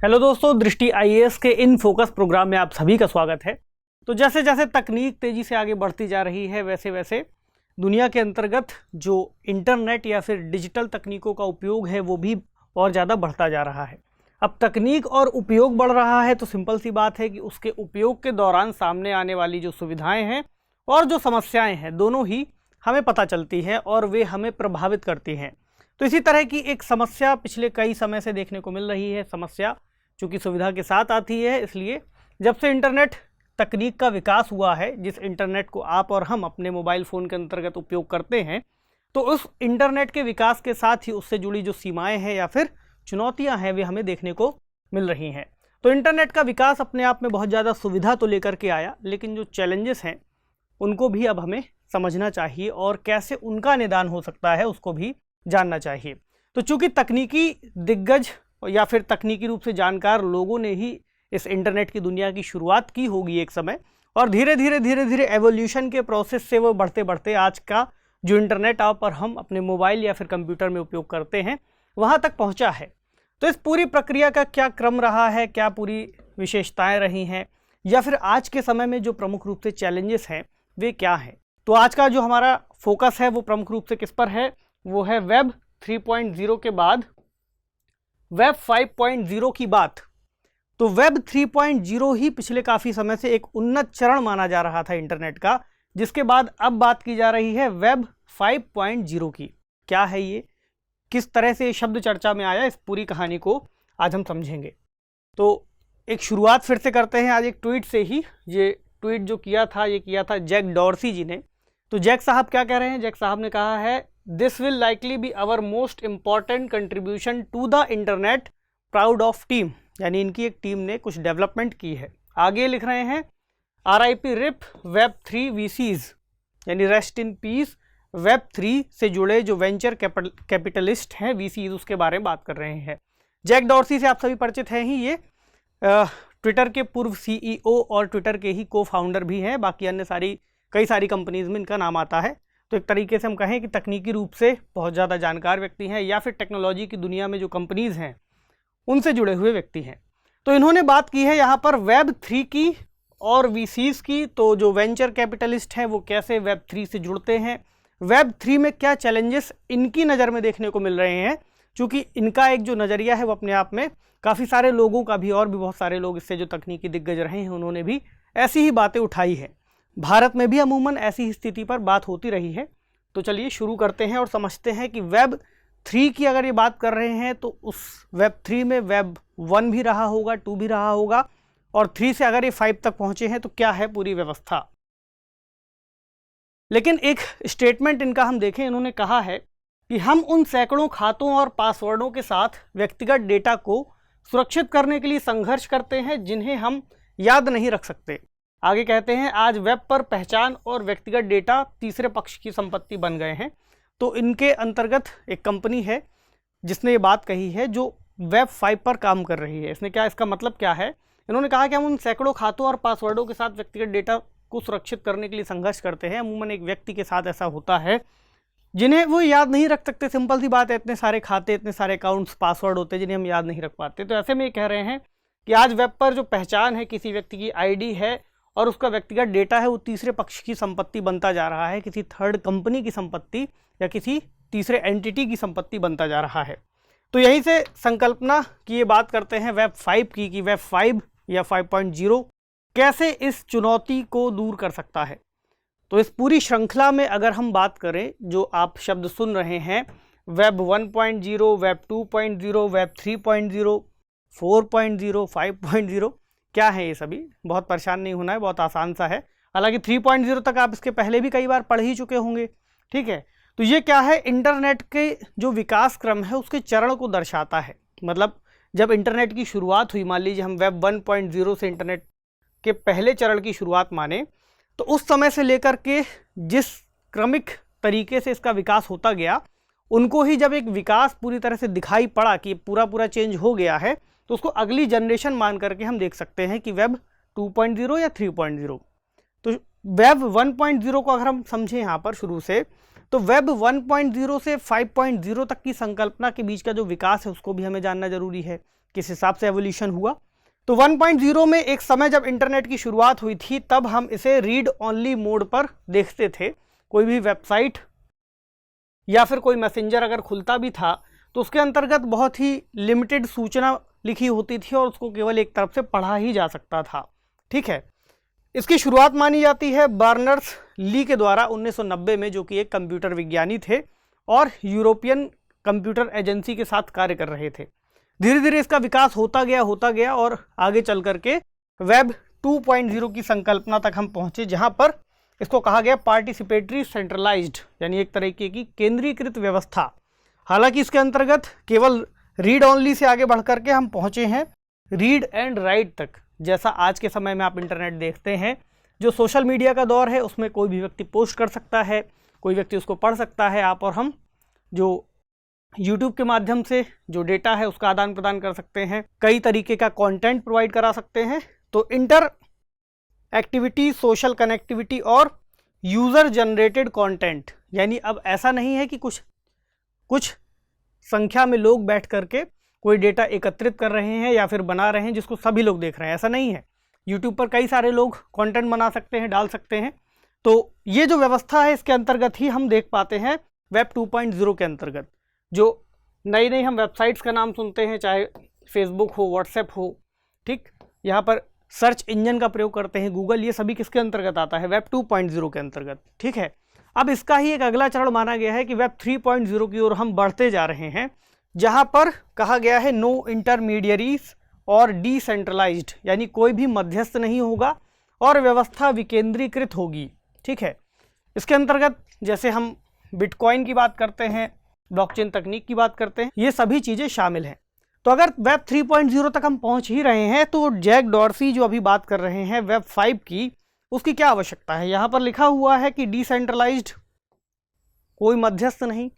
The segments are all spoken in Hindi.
हेलो दोस्तों, दृष्टि आईएएस के इन फोकस प्रोग्राम में आप सभी का स्वागत है। तो जैसे जैसे तकनीक तेज़ी से आगे बढ़ती जा रही है वैसे वैसे दुनिया के अंतर्गत जो इंटरनेट या फिर डिजिटल तकनीकों का उपयोग है वो भी और ज़्यादा बढ़ता जा रहा है। अब तकनीक और उपयोग बढ़ रहा है तो सिंपल सी बात है कि उसके उपयोग के दौरान सामने आने वाली जो सुविधाएं हैं और जो समस्याएं हैं दोनों ही हमें पता चलती हैं और वे हमें प्रभावित करती हैं। तो इसी तरह की एक समस्या पिछले कई समय से देखने को मिल रही है। समस्या चूँकि सुविधा के साथ आती है, इसलिए जब से इंटरनेट तकनीक का विकास हुआ है, जिस इंटरनेट को आप और हम अपने मोबाइल फ़ोन के अंतर्गत उपयोग करते हैं, तो उस इंटरनेट के विकास के साथ ही उससे जुड़ी जो सीमाएं हैं या फिर चुनौतियां हैं वे हमें देखने को मिल रही हैं। तो इंटरनेट का विकास अपने आप में बहुत ज़्यादा सुविधा तो लेकर के आया, लेकिन जो चैलेंजेस हैं उनको भी अब हमें समझना चाहिए और कैसे उनका निदान हो सकता है उसको भी जानना चाहिए। तो चूँकि तकनीकी दिग्गज या फिर तकनीकी रूप से जानकार लोगों ने ही इस इंटरनेट की दुनिया की शुरुआत की होगी एक समय, और धीरे धीरे एवोल्यूशन के प्रोसेस से वो बढ़ते बढ़ते आज का जो इंटरनेट आप और हम अपने मोबाइल या फिर कंप्यूटर में उपयोग करते हैं वहाँ तक पहुँचा है। तो इस पूरी प्रक्रिया का क्या क्रम रहा है, क्या पूरी विशेषताएँ रही हैं, या फिर आज के समय में जो प्रमुख रूप से चैलेंजेस हैं वे क्या हैं। तो आज का जो हमारा फोकस है वो प्रमुख रूप से किस पर है, वो है वेब 3.0 के बाद वेब 5.0 की बात। तो वेब 3.0 ही पिछले काफ़ी समय से एक उन्नत चरण माना जा रहा था इंटरनेट का, जिसके बाद अब बात की जा रही है वेब 5.0 की। क्या है ये, किस तरह से ये शब्द चर्चा में आया, इस पूरी कहानी को आज हम समझेंगे। तो एक शुरुआत फिर से करते हैं आज एक ट्वीट से ही। ये ट्वीट जो किया था जैक डॉर्सी जी ने। तो जैक साहब क्या कह रहे हैं, जैक साहब ने कहा है, this will likely be our most important contribution to the internet, proud of team. यानी इनकी एक टीम ने कुछ डेवलपमेंट की है। आगे लिख रहे हैं, RIP रिप वेब 3 VCs, यानी रेस्ट इन पीस वेब 3 से जुड़े जो वेंचर कैपिटलिस्ट हैं VCs, उसके बारे में बात कर रहे हैं। जैक डॉर्सी से आप सभी परिचित हैं ही। ये ट्विटर के पूर्व CEO और ट्विटर के ही को फाउंडर भी हैं। बाकी अन्य कई सारी कंपनीज में इनका नाम आता है। तो एक तरीके से हम कहें कि तकनीकी रूप से बहुत ज़्यादा जानकार व्यक्ति हैं या फिर टेक्नोलॉजी की दुनिया में जो कंपनीज़ हैं उनसे जुड़े हुए व्यक्ति हैं। तो इन्होंने बात की है यहाँ पर वेब 3 की और VCs की। तो जो वेंचर कैपिटलिस्ट हैं वो कैसे वेब 3 से जुड़ते हैं, वेब 3 में क्या चैलेंजेस इनकी नज़र में देखने को मिल रहे हैं। चूँकि इनका एक जो नज़रिया है वो अपने आप में काफ़ी सारे लोगों का भी, और भी बहुत सारे लोग इससे जो तकनीकी दिग्गज रहे हैं उन्होंने भी ऐसी ही बातें उठाई हैं। भारत में भी अमूमन ऐसी ही स्थिति पर बात होती रही है। तो चलिए शुरू करते हैं और समझते हैं कि वेब 3 की अगर ये बात कर रहे हैं तो उस वेब 3 में वेब 1 भी रहा होगा, 2 भी रहा होगा, और 3 से अगर ये 5 तक पहुंचे हैं तो क्या है पूरी व्यवस्था। लेकिन एक स्टेटमेंट इनका हम देखें, इन्होंने कहा है कि हम उन सैकड़ों खातों और पासवर्डों के साथ व्यक्तिगत डेटा को सुरक्षित करने के लिए संघर्ष करते हैं जिन्हें हम याद नहीं रख सकते। आगे कहते हैं, आज वेब पर पहचान और व्यक्तिगत डेटा तीसरे पक्ष की संपत्ति बन गए हैं। तो इनके अंतर्गत एक कंपनी है जिसने ये बात कही है जो वेब 5 पर काम कर रही है। इसका मतलब क्या है, इन्होंने कहा कि हम उन सैकड़ों खातों और पासवर्डों के साथ व्यक्तिगत डेटा को सुरक्षित करने के लिए संघर्ष करते हैं। अमूमन एक व्यक्ति के साथ ऐसा होता है जिन्हें वो याद नहीं रख सकते। सिंपल सी बात है, इतने सारे खाते, इतने सारे अकाउंट्स, पासवर्ड होते हैं जिन्हें हम याद नहीं रख पाते। तो ऐसे में ये कह रहे हैं कि आज वेब पर जो पहचान है, किसी व्यक्ति की ID है और उसका व्यक्तिगत डेटा है, वो तीसरे पक्ष की संपत्ति बनता जा रहा है, किसी थर्ड कंपनी की संपत्ति या किसी तीसरे एंटिटी की संपत्ति बनता जा रहा है। तो यहीं से संकल्पना की ये बात करते हैं वेब 5 की, कि वेब 5 या 5.0 कैसे इस चुनौती को दूर कर सकता है। तो इस पूरी श्रृंखला में अगर हम बात करें, जो आप शब्द सुन रहे हैं, वेब 1.0, वेब 2.0, वेब 3.0, 4.0, 5.0, क्या है ये सभी। बहुत परेशान नहीं होना है, बहुत आसान सा है। हालांकि 3.0 तक आप इसके पहले भी कई बार पढ़ ही चुके होंगे, ठीक है। तो ये क्या है, इंटरनेट के जो विकास क्रम है उसके चरण को दर्शाता है। मतलब जब इंटरनेट की शुरुआत हुई, मान लीजिए हम वेब 1.0 से इंटरनेट के पहले चरण की शुरुआत माने, तो उस समय से लेकर के जिस क्रमिक तरीके से इसका विकास होता गया, उनको ही जब एक विकास पूरी तरह से दिखाई पड़ा कि पूरा चेंज हो गया है, तो उसको अगली जनरेशन मान करके हम देख सकते हैं कि वेब 2.0 या 3.0। तो वेब 1.0 को अगर हम समझें यहाँ पर शुरू से, तो वेब 1.0 से 5.0 तक की संकल्पना के बीच का जो विकास है उसको भी हमें जानना जरूरी है। किस हिसाब से एवोल्यूशन हुआ। तो 1.0 में एक समय जब इंटरनेट की शुरुआत हुई थी तब हम इसे रीड ओनली मोड पर देखते थे। कोई भी वेबसाइट या फिर कोई मैसेंजर अगर खुलता भी था तो उसके अंतर्गत बहुत ही लिमिटेड सूचना लिखी होती थी और उसको केवल एक तरफ से पढ़ा ही जा सकता था। ठीक है, इसकी शुरुआत मानी जाती है बर्नर्स ली के द्वारा 1990 में, जो कि एक कंप्यूटर विज्ञानी थे और यूरोपियन कंप्यूटर एजेंसी के साथ कार्य कर रहे थे। धीरे धीरे इसका विकास होता गया और आगे चल करके वेब 2.0 की संकल्पना तक हम पहुंचे, जहां पर इसको कहा गया पार्टिसिपेटरी सेंट्रलाइज्ड, यानी एक तरीके की केंद्रीकृत व्यवस्था। हालांकि इसके अंतर्गत केवल रीड ओनली से आगे बढ़ करके हम पहुंचे हैं रीड एंड राइट तक। जैसा आज के समय में आप इंटरनेट देखते हैं, जो सोशल मीडिया का दौर है उसमें कोई भी व्यक्ति पोस्ट कर सकता है, कोई व्यक्ति उसको पढ़ सकता है। आप और हम जो यूट्यूब के माध्यम से जो डेटा है उसका आदान प्रदान कर सकते हैं, कई तरीके का कंटेंट प्रोवाइड करा सकते हैं। तो इंटर एक्टिविटी, सोशल कनेक्टिविटी और यूज़र जनरेटेड कंटेंट, यानी अब ऐसा नहीं है कि कुछ संख्या में लोग बैठ करके कोई डेटा एकत्रित कर रहे हैं या फिर बना रहे हैं जिसको सभी लोग देख रहे हैं, ऐसा नहीं है। यूट्यूब पर कई सारे लोग कंटेंट बना सकते हैं, डाल सकते हैं। तो ये जो व्यवस्था है इसके अंतर्गत ही हम देख पाते हैं वेब 2.0 के अंतर्गत जो नई नई हम वेबसाइट्स का नाम सुनते हैं, चाहे फेसबुक हो, व्हाट्सएप हो, ठीक, यहाँ पर सर्च इंजन का प्रयोग करते हैं गूगल, ये सभी किसके अंतर्गत आता है? वेब 2.0 के अंतर्गत। ठीक है, अब इसका ही एक अगला चरण माना गया है कि वेब 3.0 की ओर हम बढ़ते जा रहे हैं, जहाँ पर कहा गया है नो इंटरमीडियरीज और डिसेंट्रलाइज्ड, यानी कोई भी मध्यस्थ नहीं होगा और व्यवस्था विकेंद्रीकृत होगी। ठीक है, इसके अंतर्गत जैसे हम बिटकॉइन की बात करते हैं, ब्लॉकचेन तकनीक की बात करते हैं, ये सभी चीज़ें शामिल हैं। तो अगर वेब 3.0 तक हम पहुंच ही रहे हैं तो जैक डॉर्सी जो अभी बात कर रहे हैं वेब 5 की, उसकी क्या आवश्यकता है? यहाँ पर लिखा हुआ है कि डिसेंट्रलाइज्ड, कोई मध्यस्थ नहीं।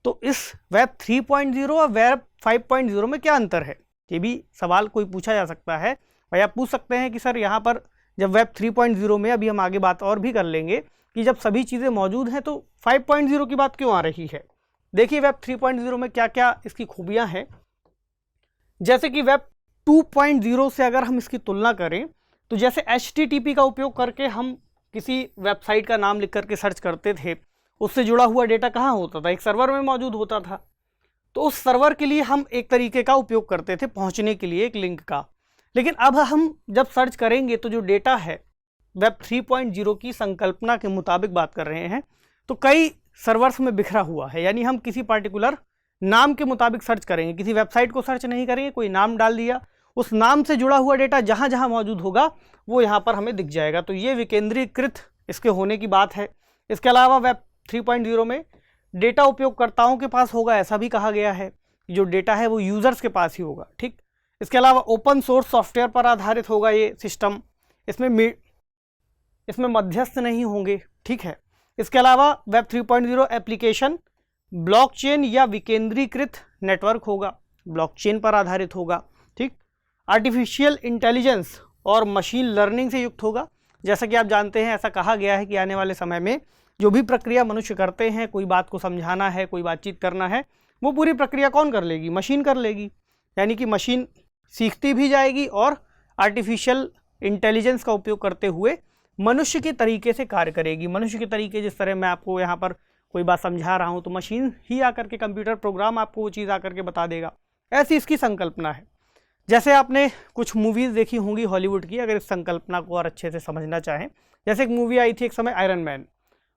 तो इस वेब 3.0 और वेब 5.0 में क्या अंतर है? ये भी सवाल कोई पूछा जा सकता है। भाई आप पूछ सकते हैं कि सर यहाँ पर जब वेब 3.0 में, अभी हम आगे बात और भी कर लेंगे कि जब सभी चीज़ें मौजूद हैं तो 5.0 की बात क्यों आ रही है? देखिए वेब 3.0 में क्या क्या इसकी खूबियाँ हैं। जैसे कि वेब 2.0 से अगर हम इसकी तुलना करें तो जैसे HTTP का उपयोग करके हम किसी वेबसाइट का नाम लिख करके सर्च करते थे, उससे जुड़ा हुआ डेटा कहाँ होता था? एक सर्वर में मौजूद होता था। तो उस सर्वर के लिए हम एक तरीके का उपयोग करते थे पहुँचने के लिए, एक लिंक का। लेकिन अब हम जब सर्च करेंगे तो जो डेटा है वेब 3.0 की संकल्पना के मुताबिक बात कर रहे हैं, तो कई सर्वर्स में बिखरा हुआ है। यानी हम किसी पार्टिकुलर नाम के मुताबिक सर्च करेंगे, किसी वेबसाइट को सर्च नहीं करेंगे, कोई नाम डाल दिया, उस नाम से जुड़ा हुआ डेटा जहाँ जहाँ मौजूद होगा वो यहाँ पर हमें दिख जाएगा। तो ये विकेंद्रीकृत इसके होने की बात है। इसके अलावा वेब 3.0 में डेटा उपयोगकर्ताओं के पास होगा, ऐसा भी कहा गया है। जो डेटा है वो यूज़र्स के पास ही होगा। ठीक, इसके अलावा ओपन सोर्स सॉफ्टवेयर पर आधारित होगा ये सिस्टम, इसमें मध्यस्थ नहीं होंगे। ठीक है, इसके अलावा वेब 3.0 एप्लीकेशन ब्लॉकचेन या विकेंद्रीकृत नेटवर्क होगा, ब्लॉकचेन पर आधारित होगा। ठीक, आर्टिफिशियल इंटेलिजेंस और मशीन लर्निंग से युक्त होगा। जैसा कि आप जानते हैं, ऐसा कहा गया है कि आने वाले समय में जो भी प्रक्रिया मनुष्य करते हैं, कोई बात को समझाना है, कोई बातचीत करना है, वो पूरी प्रक्रिया कौन कर लेगी? मशीन कर लेगी। यानी कि मशीन सीखती भी जाएगी और आर्टिफिशियल इंटेलिजेंस का उपयोग करते हुए मनुष्य के तरीके से कार्य करेगी। मनुष्य के तरीके, जिस तरह मैं आपको यहाँ पर कोई बात समझा रहा हूँ तो मशीन ही आकर के, कंप्यूटर प्रोग्राम आपको वो चीज़ आकर के बता देगा। ऐसी इसकी संकल्पना है। जैसे आपने कुछ मूवीज़ देखी होंगी हॉलीवुड की, अगर इस संकल्पना को और अच्छे से समझना चाहें, जैसे एक मूवी आई थी एक समय आयरन मैन,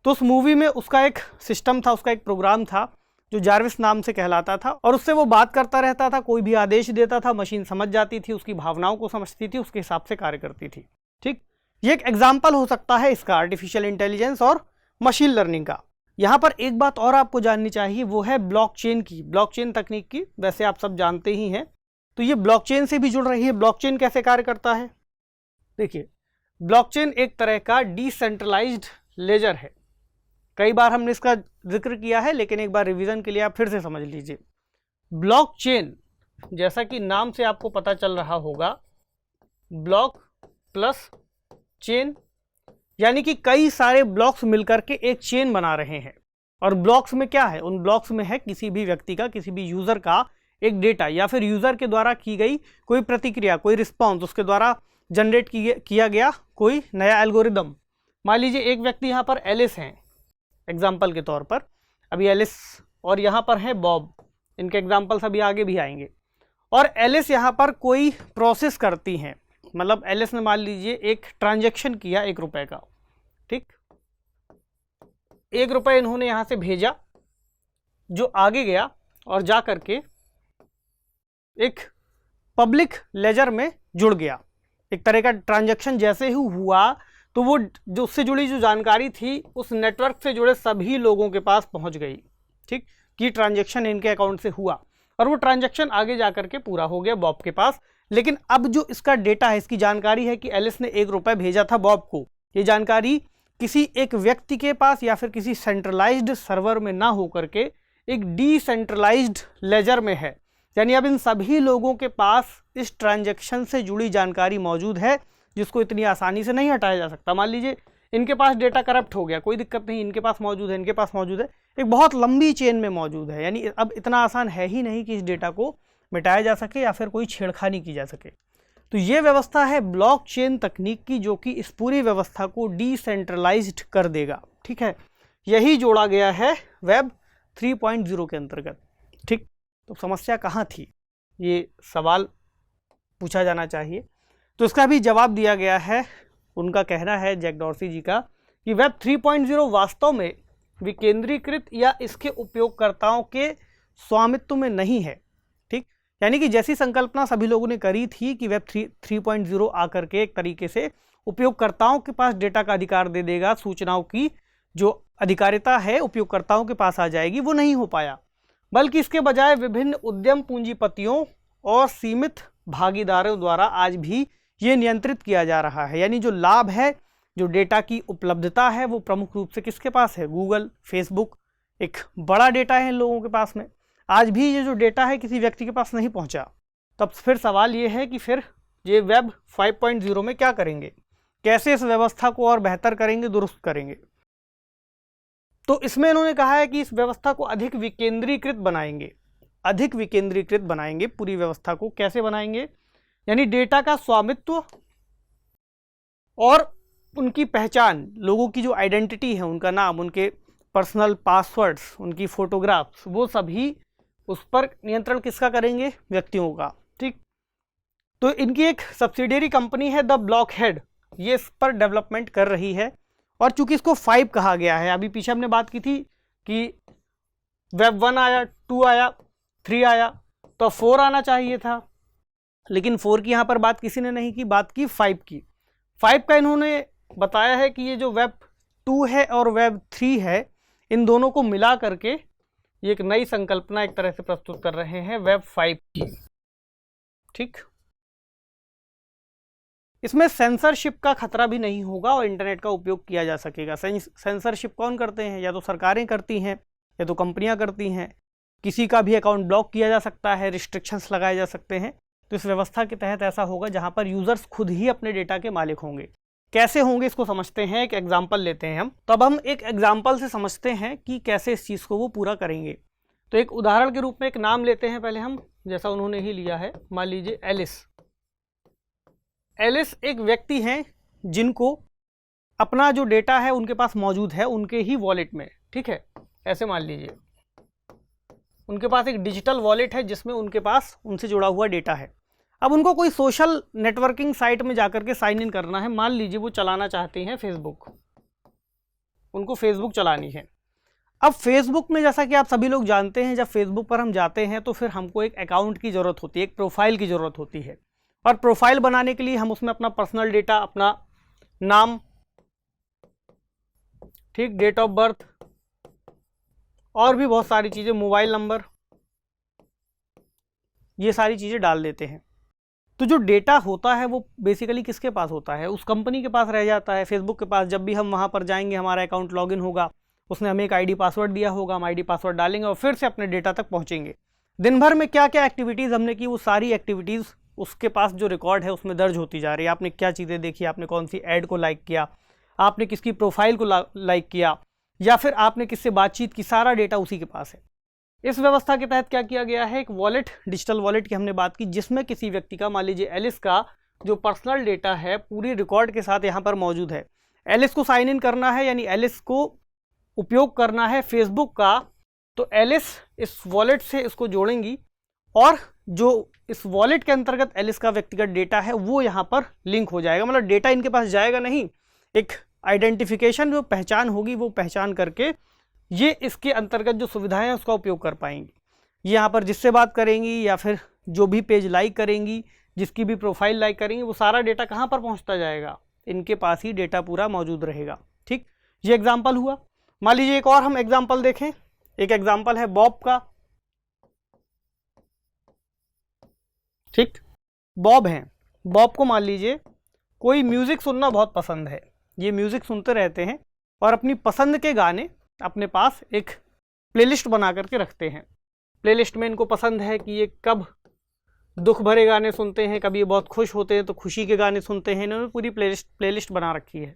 तो उस मूवी में उसका एक सिस्टम था, उसका एक प्रोग्राम था जो जार्विस नाम से कहलाता था, और उससे वो बात करता रहता था, कोई भी आदेश देता था, मशीन समझ जाती थी, उसकी भावनाओं को समझती थी, उसके हिसाब से कार्य करती थी। ठीक, ये एक एग्जाम्पल हो सकता है इसका, आर्टिफिशियल इंटेलिजेंस और मशीन लर्निंग का। यहाँ पर एक बात और आपको जाननी चाहिए, वो है ब्लॉकचेन की, ब्लॉकचेन तकनीक की। वैसे आप सब जानते ही हैं, तो ये ब्लॉकचेन से भी जुड़ रही है। ब्लॉकचेन कैसे कार्य करता है? देखिए, ब्लॉकचेन एक तरह का डिसेंट्रलाइज्ड लेजर है। कई बार हमने इसका जिक्र किया है, लेकिन एक बार रिवीजन के लिए आप फिर से समझ लीजिए। ब्लॉकचेन, जैसा कि नाम से आपको पता चल रहा होगा, ब्लॉक प्लस चेन, यानी कि कई सारे ब्लॉक्स मिलकर के एक चेन बना रहे हैं। और ब्लॉक्स में क्या है? उन ब्लॉक्स में है किसी भी व्यक्ति का, किसी भी यूजर का एक डेटा या फिर यूज़र के द्वारा की गई कोई प्रतिक्रिया, कोई रिस्पॉन्स, उसके द्वारा जनरेट किया गया कोई नया एल्गोरिदम। मान लीजिए एक व्यक्ति यहाँ पर एलिस हैं एग्जाम्पल के तौर पर, अभी एलिस, और यहाँ पर है बॉब, इनके एग्जाम्पल्स अभी आगे भी आएंगे। और एलिस यहाँ पर कोई प्रोसेस करती हैं, मतलब एलिस ने मान लीजिए एक ट्रांजैक्शन किया 1 रुपये का, ठीक, 1 रुपये इन्होंने यहाँ से भेजा, जो आगे गया और जा करके एक पब्लिक लेजर में जुड़ गया। एक तरह का ट्रांजैक्शन जैसे ही हुआ तो वो जो उससे जुड़ी जो जानकारी थी उस नेटवर्क से जुड़े सभी लोगों के पास पहुंच गई, ठीक, कि ट्रांजैक्शन इनके अकाउंट से हुआ, और वो ट्रांजैक्शन आगे जा करके पूरा हो गया बॉब के पास। लेकिन अब जो इसका डेटा है, इसकी जानकारी है कि एलिस ने 1 रुपये भेजा था बॉब को, ये जानकारी किसी एक व्यक्ति के पास या फिर किसी सेंट्रलाइज्ड सर्वर में ना हो करके एक डिसेंट्रलाइज्ड लेजर में है। यानी अब इन सभी लोगों के पास इस ट्रांजैक्शन से जुड़ी जानकारी मौजूद है, जिसको इतनी आसानी से नहीं हटाया जा सकता। मान लीजिए इनके पास डेटा करप्ट हो गया, कोई दिक्कत नहीं, इनके पास मौजूद है, इनके पास मौजूद है, एक बहुत लंबी चेन में मौजूद है। यानी अब इतना आसान है ही नहीं कि इस डेटा को मिटाया जा सके या फिर कोई छेड़खानी की जा सके। तो ये व्यवस्था है ब्लॉकचेन तकनीक की, जो कि इस पूरी व्यवस्था को डिसेंट्रलाइज्ड कर देगा, ठीक है। यही जोड़ा गया है वेब 3.0 के अंतर्गत, ठीक। तो समस्या कहाँ थी, ये सवाल पूछा जाना चाहिए। तो इसका भी जवाब दिया गया है। उनका कहना है, जैक डॉर्सी जी का, कि वेब 3.0 वास्तव में विकेंद्रीकृत या इसके उपयोगकर्ताओं के स्वामित्व में नहीं है, ठीक। यानी कि जैसी संकल्पना सभी लोगों ने करी थी कि वेब 3.0 आकर के एक तरीके से उपयोगकर्ताओं के पास डेटा का अधिकार दे देगा, सूचनाओं की जो अधिकारिता है उपयोगकर्ताओं के पास आ जाएगी, वो नहीं हो पाया। बल्कि इसके बजाय विभिन्न उद्यम पूंजीपतियों और सीमित भागीदारों द्वारा आज भी ये नियंत्रित किया जा रहा है। यानी जो लाभ है, जो डेटा की उपलब्धता है, वो प्रमुख रूप से किसके पास है, गूगल, फेसबुक, एक बड़ा डेटा है इन लोगों के पास में। आज भी ये जो डेटा है किसी व्यक्ति के पास नहीं पहुंचा। तब फिर सवाल ये है कि फिर ये वेब 5.0 में क्या करेंगे, कैसे इस व्यवस्था को और बेहतर करेंगे, दुरुस्त करेंगे। तो इसमें इन्होंने कहा है कि इस व्यवस्था को अधिक विकेंद्रीकृत बनाएंगे, अधिक विकेंद्रीकृत बनाएंगे पूरी व्यवस्था को। कैसे बनाएंगे, यानी डेटा का स्वामित्व और उनकी पहचान, लोगों की जो आइडेंटिटी है, उनका नाम, उनके पर्सनल पासवर्ड्स, उनकी फोटोग्राफ्स, वो सभी उस पर नियंत्रण किसका करेंगे, व्यक्तियों का, ठीक। तो इनकी एक सब्सिडियरी कंपनी है द ब्लॉकहेड, ये इस पर डेवलपमेंट कर रही है। और चूंकि इसको 5 कहा गया है, अभी पीछे हमने बात की थी कि वेब 1 आया, 2 आया, 3 आया, तो 4 आना चाहिए था, लेकिन 4 की यहाँ पर बात किसी ने नहीं की, बात की 5 की। 5 का इन्होंने बताया है कि ये जो वेब 2 है और वेब 3 है, इन दोनों को मिला करके ये एक नई संकल्पना एक तरह से प्रस्तुत कर रहे हैं वेब 5 की, ठीक। इसमें सेंसरशिप का खतरा भी नहीं होगा और इंटरनेट का उपयोग किया जा सकेगा। सेंसरशिप कौन करते हैं, या तो सरकारें करती हैं या तो कंपनियां करती हैं। किसी का भी अकाउंट ब्लॉक किया जा सकता है, रिस्ट्रिक्शंस लगाए जा सकते हैं। तो इस व्यवस्था के तहत ऐसा होगा जहां पर यूजर्स खुद ही अपने डेटा के मालिक होंगे। कैसे होंगे इसको समझते हैं, एक एग्जाम्पल लेते हैं हम। तब हम एक एग्जाम्पल से समझते हैं कि कैसे इस चीज़ को वो पूरा करेंगे। तो एक उदाहरण के रूप में एक नाम लेते हैं पहले हम, जैसा उन्होंने ही लिया है, मान लीजिए एलिस। एलिस एक व्यक्ति हैं जिनको अपना जो डेटा है उनके पास मौजूद है, उनके ही वॉलेट में, ठीक है। ऐसे मान लीजिए उनके पास एक डिजिटल वॉलेट है जिसमें उनके पास उनसे जुड़ा हुआ डेटा है। अब उनको कोई सोशल नेटवर्किंग साइट में जाकर के साइन इन करना है। मान लीजिए वो चलाना चाहते हैं फेसबुक, उनको फेसबुक चलानी है। अब फेसबुक में, जैसा कि आप सभी लोग जानते हैं, जब फेसबुक पर हम जाते हैं तो फिर हमको एक अकाउंट की ज़रूरत होती है, एक प्रोफाइल की ज़रूरत होती है। और प्रोफाइल बनाने के लिए हम उसमें अपना पर्सनल डेटा, अपना नाम, ठीक, डेट ऑफ बर्थ और भी बहुत सारी चीज़ें, मोबाइल नंबर, ये सारी चीज़ें डाल देते हैं। तो जो डेटा होता है वो बेसिकली किसके पास होता है, उस कंपनी के पास रह जाता है, फेसबुक के पास। जब भी हम वहाँ पर जाएंगे, हमारा अकाउंट लॉगिन होगा, उसने हमें एक आईडी पासवर्ड दिया होगा, हम आईडी पासवर्ड डालेंगे और फिर से अपने डेटा तक पहुँचेंगे। दिन भर में क्या क्या एक्टिविटीज़ हमने की, वो सारी एक्टिविटीज़ उसके पास जो रिकॉर्ड है उसमें दर्ज होती जा रही है। आपने क्या चीज़ें देखी, आपने कौन सी ऐड को लाइक किया, आपने किसकी प्रोफाइल को लाइक किया, या फिर आपने किससे बातचीत की, सारा डेटा उसी के पास है। इस व्यवस्था के तहत क्या किया गया है, एक वॉलेट, डिजिटल वॉलेट की हमने बात की, जिसमें किसी व्यक्ति का, मान लीजिए एलिस का जो पर्सनल डेटा है पूरी रिकॉर्ड के साथ यहाँ पर मौजूद है। एलिस को साइन इन करना है, यानी एलिस को उपयोग करना है फेसबुक का, तो एलिस इस वॉलेट से इसको जोड़ेंगी और जो इस वॉलेट के अंतर्गत एलिस का व्यक्तिगत डेटा है वो यहाँ पर लिंक हो जाएगा। मतलब डेटा इनके पास जाएगा नहीं, एक आइडेंटिफिकेशन जो पहचान होगी वो पहचान करके ये इसके अंतर्गत जो सुविधाएं हैं उसका उपयोग कर पाएंगी। ये यहाँ पर जिससे बात करेंगी या फिर जो भी पेज लाइक करेंगी, जिसकी भी प्रोफाइल लाइक करेंगी, वो सारा डेटा कहाँ पर पहुँचता जाएगा, इनके पास ही डेटा पूरा मौजूद रहेगा। ठीक, ये एग्जाम्पल हुआ। मान लीजिए एक और हम एग्जाम्पल देखें। एक एग्जाम्पल है बॉब का। ठीक, बॉब हैं, बॉब को मान लीजिए कोई म्यूज़िक सुनना बहुत पसंद है, ये म्यूज़िक सुनते रहते हैं और अपनी पसंद के गाने अपने पास एक प्लेलिस्ट बना करके रखते हैं। प्लेलिस्ट में इनको पसंद है कि ये कब दुख भरे गाने सुनते हैं, कभी ये बहुत खुश होते हैं तो खुशी के गाने सुनते हैं। इन्होंने पूरी प्लेलिस्ट बना रखी है।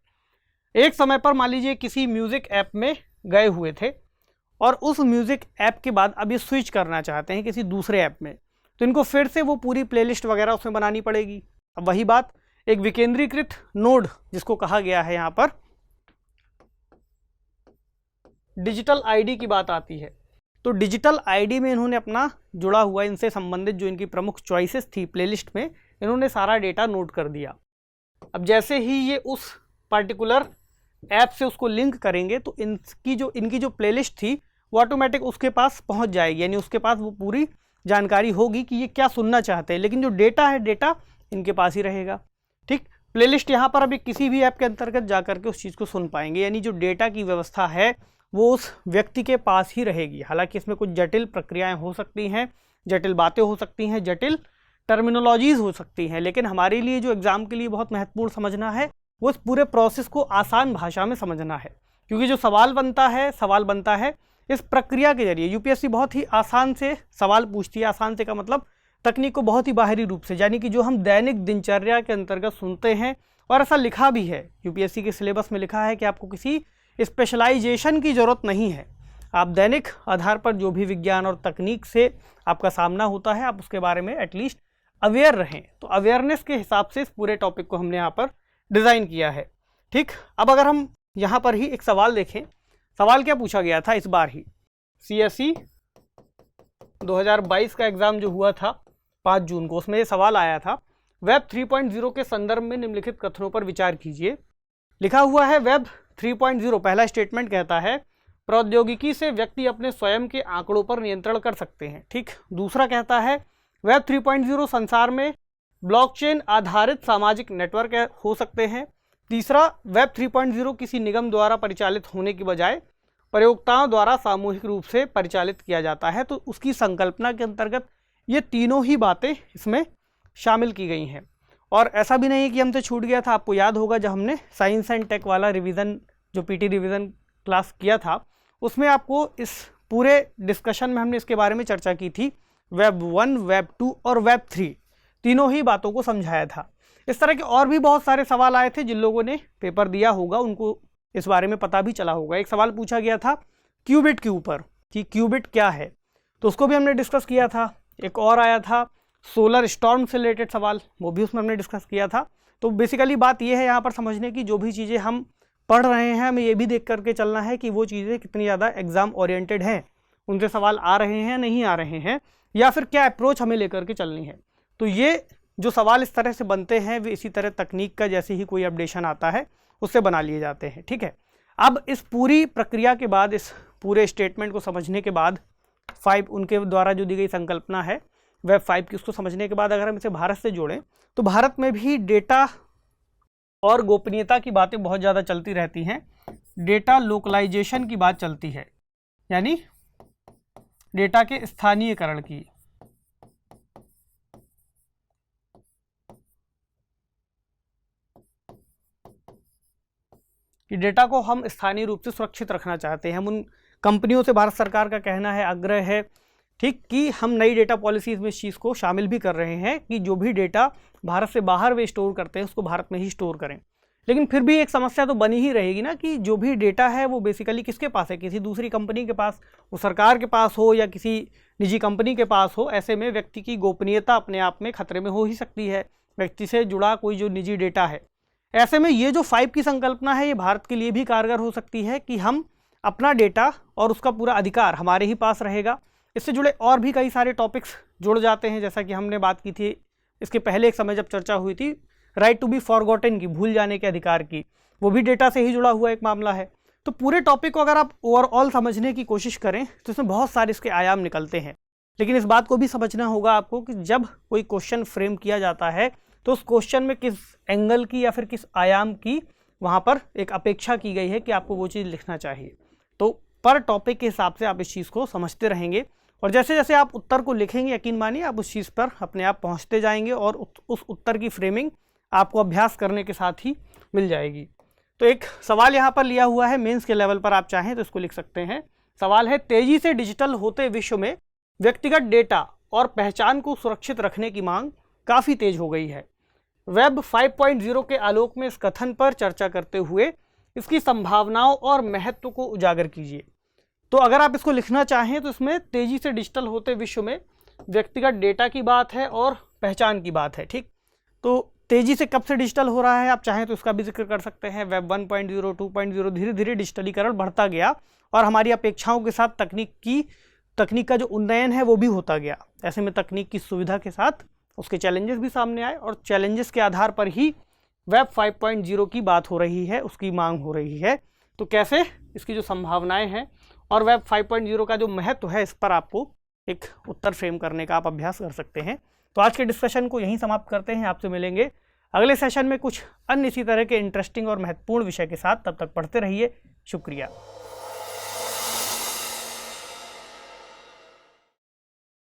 एक समय पर मान लीजिए किसी म्यूज़िक ऐप में गए हुए थे और उस म्यूज़िक ऐप के बाद अब ये स्विच करना चाहते हैं किसी दूसरे ऐप में, तो इनको फिर से वो पूरी प्लेलिस्ट वगैरह उसमें बनानी पड़ेगी। अब वही बात, एक विकेंद्रीकृत नोड जिसको कहा गया है यहाँ पर डिजिटल आईडी की बात आती है। तो डिजिटल आईडी में इन्होंने अपना जुड़ा हुआ इनसे संबंधित जो इनकी प्रमुख चॉइसेस थी प्लेलिस्ट में, इन्होंने सारा डेटा नोट कर दिया। अब जैसे ही ये उस पार्टिकुलर ऐप से उसको लिंक करेंगे तो इनकी जो प्लेलिस्ट थी वो ऑटोमेटिक उसके पास पहुंच जाएगी, यानी उसके पास वो पूरी जानकारी होगी कि ये क्या सुनना चाहते हैं। लेकिन जो डेटा है, डेटा इनके पास ही रहेगा। ठीक, प्लेलिस्ट यहाँ पर अभी किसी भी ऐप के अंतर्गत जा करके उस चीज़ को सुन पाएंगे, यानी जो डेटा की व्यवस्था है वो उस व्यक्ति के पास ही रहेगी। हालांकि इसमें कुछ जटिल प्रक्रियाएं हो सकती हैं, जटिल बातें हो सकती हैं, जटिल टर्मिनोलॉजीज़ हो सकती हैं, लेकिन हमारे लिए जो एग्ज़ाम के लिए बहुत महत्वपूर्ण समझना है वो इस पूरे प्रोसेस को आसान भाषा में समझना है। क्योंकि जो सवाल बनता है इस प्रक्रिया के जरिए। यूपीएससी बहुत ही आसान से सवाल पूछती है। आसान से का मतलब तकनीक को बहुत ही बाहरी रूप से, यानी कि जो हम दैनिक दिनचर्या के अंतर्गत सुनते हैं, और ऐसा लिखा भी है यूपीएससी के सिलेबस में, लिखा है कि आपको किसी स्पेशलाइजेशन की ज़रूरत नहीं है। आप दैनिक आधार पर जो भी विज्ञान और तकनीक से आपका सामना होता है, आप उसके बारे में एटलीस्ट अवेयर रहें। तो अवेयरनेस के हिसाब से इस पूरे टॉपिक को हमने यहाँ पर डिज़ाइन किया है। ठीक, अब अगर हम यहाँ पर ही एक सवाल देखें, सवाल क्या पूछा गया था इस बार ही, CSE 2022 का एग्ज़ाम जो हुआ था 5 जून को, उसमें ये सवाल आया था, वेब 3.0 के संदर्भ में निम्नलिखित कथनों पर विचार कीजिए। लिखा हुआ है वेब 3.0, पहला स्टेटमेंट कहता है प्रौद्योगिकी से व्यक्ति अपने स्वयं के आंकड़ों पर नियंत्रण कर सकते हैं। ठीक, दूसरा कहता है वेब 3.0 संसार में ब्लॉकचेन आधारित सामाजिक नेटवर्क हो सकते हैं। तीसरा, वेब 3.0 किसी निगम द्वारा परिचालित होने की बजाय प्रयोक्ताओं द्वारा सामूहिक रूप से परिचालित किया जाता है। तो उसकी संकल्पना के अंतर्गत ये तीनों ही बातें इसमें शामिल की गई हैं। और ऐसा भी नहीं कि हमसे छूट गया था, आपको याद होगा जब हमने साइंस एंड टेक वाला रिवीजन, जो पीटी रिवीजन क्लास किया था, उसमें आपको इस पूरे डिस्कशन में हमने इसके बारे में चर्चा की थी। वेब 1, वेब 2 और वेब 3 तीनों ही बातों को समझाया था। इस तरह के और भी बहुत सारे सवाल आए थे, जिन लोगों ने पेपर दिया होगा उनको इस बारे में पता भी चला होगा। एक सवाल पूछा गया था क्यूबिट के ऊपर कि क्यूबिट क्या है, तो उसको भी हमने डिस्कस किया था। एक और आया था सोलर स्टॉर्म से रिलेटेड सवाल, वो भी उसमें हमने डिस्कस किया था। तो बेसिकली बात यह है यहाँ पर समझने की, जो भी चीज़ें हम पढ़ रहे हैं हमें ये भी देख करके चलना है कि वो चीज़ें कितनी ज़्यादा एग्जाम ओरिएंटेड हैं, उनसे सवाल आ रहे हैं नहीं आ रहे हैं, या फिर क्या अप्रोच हमें लेकर के चलनी है। तो ये जो सवाल इस तरह से बनते हैं वे इसी तरह तकनीक का जैसे ही कोई अपडेशन आता है उससे बना लिए जाते हैं। ठीक है, अब इस पूरी प्रक्रिया के बाद, इस पूरे स्टेटमेंट को समझने के बाद, 5 उनके द्वारा जो दी गई संकल्पना है वेब 5 की, उसको समझने के बाद अगर हम इसे भारत से जोड़ें तो भारत में भी डेटा और गोपनीयता की बातें बहुत ज़्यादा चलती रहती हैं। डेटा लोकलाइजेशन की बात चलती है, यानी डेटा के स्थानीयकरण की। कि डेटा को हम स्थानीय रूप से सुरक्षित रखना चाहते हैं। हम उन कंपनियों से, भारत सरकार का कहना है, आग्रह है, ठीक, कि हम नई डेटा पॉलिसीज़ में इस चीज़ को शामिल भी कर रहे हैं कि जो भी डेटा भारत से बाहर वे स्टोर करते हैं उसको भारत में ही स्टोर करें। लेकिन फिर भी एक समस्या तो बनी ही रहेगी ना कि जो भी डेटा है वो बेसिकली किसके पास है, किसी दूसरी कंपनी के पास, वो सरकार के पास हो या किसी निजी कंपनी के पास हो। ऐसे में व्यक्ति की गोपनीयता अपने आप में खतरे में हो ही सकती है, व्यक्ति से जुड़ा कोई जो निजी डेटा है। ऐसे में ये जो 5 की संकल्पना है ये भारत के लिए भी कारगर हो सकती है कि हम अपना डेटा और उसका पूरा अधिकार हमारे ही पास रहेगा। इससे जुड़े और भी कई सारे टॉपिक्स जुड़ जाते हैं, जैसा कि हमने बात की थी इसके पहले एक समय जब चर्चा हुई थी राइट टू बी फॉरगॉटन की, भूल जाने के अधिकार की, वो भी डेटा से ही जुड़ा हुआ एक मामला है। तो पूरे टॉपिक को अगर आप ओवरऑल समझने की कोशिश करें तो इसमें बहुत सारे इसके आयाम निकलते हैं। लेकिन इस बात को भी समझना होगा आपको कि जब कोई क्वेश्चन फ्रेम किया जाता है तो उस क्वेश्चन में किस एंगल की या फिर किस आयाम की वहाँ पर एक अपेक्षा की गई है कि आपको वो चीज़ लिखना चाहिए। तो पर टॉपिक के हिसाब से आप इस चीज़ को समझते रहेंगे और जैसे जैसे आप उत्तर को लिखेंगे यकीन मानिए आप उस चीज़ पर अपने आप पहुँचते जाएंगे और उस उत्तर की फ्रेमिंग आपको अभ्यास करने के साथ ही मिल जाएगी। तो एक सवाल यहाँ पर लिया हुआ है मेंस के लेवल पर, आप चाहें तो इसको लिख सकते हैं। सवाल है, तेजी से डिजिटल होते विश्व में व्यक्तिगत डेटा और पहचान को सुरक्षित रखने की मांग काफ़ी तेज हो गई है। वेब 5.0 के आलोक में इस कथन पर चर्चा करते हुए इसकी संभावनाओं और महत्व को उजागर कीजिए। तो अगर आप इसको लिखना चाहें तो इसमें तेजी से डिजिटल होते विश्व में व्यक्तिगत डेटा की बात है और पहचान की बात है। ठीक, तो तेजी से कब से डिजिटल हो रहा है, आप चाहें तो इसका भी जिक्र कर सकते हैं। वेब 1.0, 2.0 धीरे धीरे डिजिटलीकरण बढ़ता गया और हमारी अपेक्षाओं के साथ तकनीक का जो उन्नयन है वो भी होता गया। ऐसे में तकनीक की सुविधा के साथ उसके चैलेंजेस भी सामने आए और चैलेंजेस के आधार पर ही वेब 5.0 की बात हो रही है, उसकी मांग हो रही है। तो कैसे इसकी जो संभावनाएं हैं और वेब 5.0 का जो महत्व है इस पर आपको एक उत्तर फ्रेम करने का आप अभ्यास कर सकते हैं। तो आज के डिस्कशन को यहीं समाप्त करते हैं। आपसे मिलेंगे अगले सेशन में कुछ अन्य इसी तरह के इंटरेस्टिंग और महत्वपूर्ण विषय के साथ। तब तक पढ़ते रहिए। शुक्रिया।